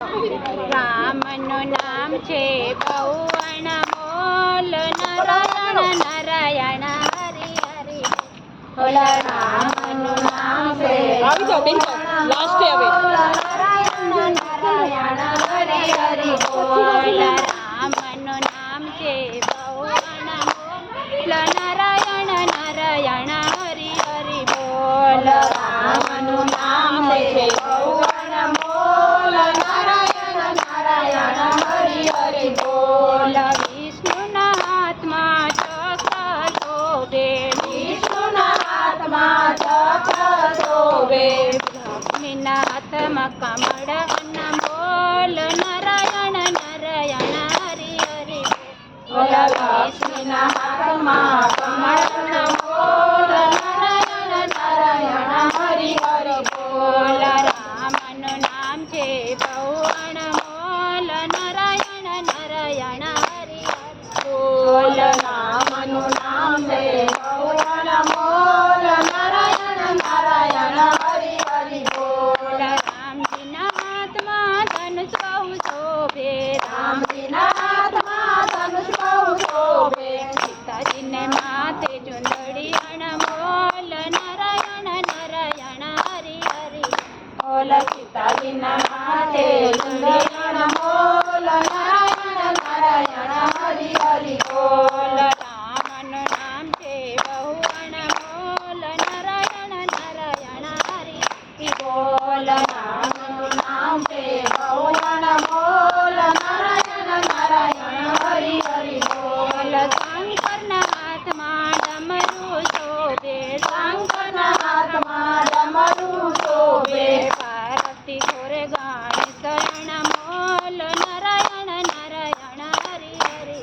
રામનું નામ છે બહુ અણમોલ, નારાયણ નારાયણ હરિ હરિ બોલ. રામનું નામ છે આવી જાઓ બેન, લાસ્ટ હવે નારાયણ નારાયણ હરિ હરિ બોલ. રામનું નામ છે બહુ અણમોલ, નારાયણ નારાયણ હરિ હરિ બોલ. રામનું નામ છે બહુ અણમોલ, નારાયણ નારાયણ હરિ હરિ બોલ. વિષ્ણુના હાથમાં ચક્ર શોભે, વિષ્ણુના હાથમાં ચક્ર શોભે, બ્રહ્મના હાથમાં કમળ અનમોલ, નારાયણ નારાયણ હરિ હરિ બોલ. વિષ્ણુના હાથમાં કમળ અનમોલ, નારાયણ નારાયણ હરિ હરિ બોલ. રામનું નામ છે બહુ અણમોલ, નારાયણ નારાયણ હરિ હરિ બોલ. રામનું નામ છે બહુ અણમોલ, નારાયણ નારાયણ હરિ હરિ બોલ. રામજીના હાથમાં ધનુષ બહુ શોભે, રામજીના હાથમાં ધનુષ બહુ શોભે, સીતાજીને માથે ચુંદડી અણમોલ, નારાયણ નારાયણ હરિ હરિ બોલ. સીતાજીના માથે ચુંદડી અણમોલ, નારાયણ નારાયણ હરિ હરિ બોલ. રામનું નામ છે બહુ અણમોલ, નારાયણ નારાયણ હરિ હરિ બોલ. રામનું નામ છે બહુ અણમોલ, નારાયણ નારાયણ હરિ હરિ બોલ. શંકરના હાથમાં ડમરું શોભે, શંકરના હાથમાં ડમરું શોભે, પાર્વતી ઘોરે ગાણી શરણ મોલ, નારાયણ નારાયણ હરિ હરિ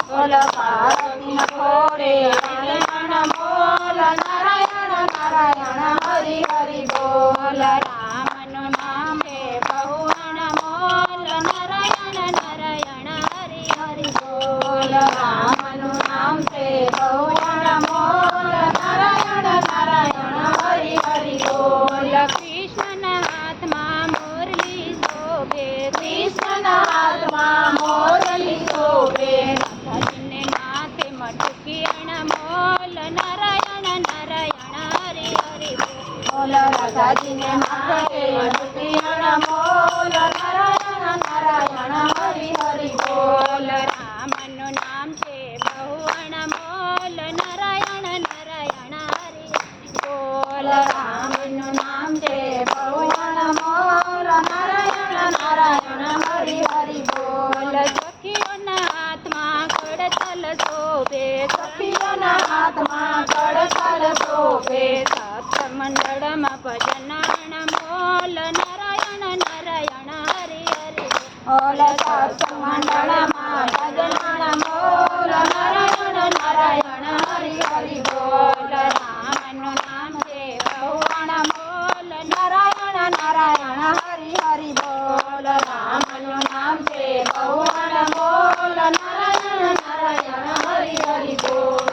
બોલ. પાર્વતી ઘોરે શરણ મોલ, નારાયણ નારાયણ હરિ હરિ બોલ. રામનું નામ છે બહુ અણમોલ, નારાયણ નારાયણ હરિ હરિ બોલ. રામનું નામ છે બહુ અણમોલ, નારાયણ નારાયણ હરિ હરિ બોલ. કૃષ્ણના હાથમાં મુરલી શોભે, કૃષ્ણના હાથમાં મુરલી શોભે, રાધાજીને માથે મટકી અણમોલ, નારાયણ નારાયણ હરિ હરિ બોલ. રાધાજીને માથે મટકી અણમોલ, નારાયણ નારાયણ હરિ હરિ બોલ. રામનું નામ છે બહુ અણમોલ, નારાયણ નારાયણ હરિ હરિ બોલ. રામનું નામ છે બહુ અણમોલ, નારાયણ નારાયણ હરિ હરિ બોલ. સખીઓના હાથમાં કડતલ શોભે, સખીઓના હાથમાં કડતલ શોભે, સત્સંગમંડળમાં ભજન અણમોલ, નારાયણ નારાયણ હરિ હરિ બોલ. સત્સંગમંડળમાં ભજન અણમોલ, નારાયણ નારાયણ હરિ હરિ બોલ. રામનું નામ છે બહુ અણમોલ, નારાયણ નારાયણ હરિ હરિ બોલ. રામનું નામ છે બહુ અણમોલ, નારાયણ નારાયણ હરિ હરિ બોલ.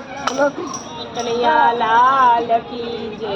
કનૈયા લાલ કી જય.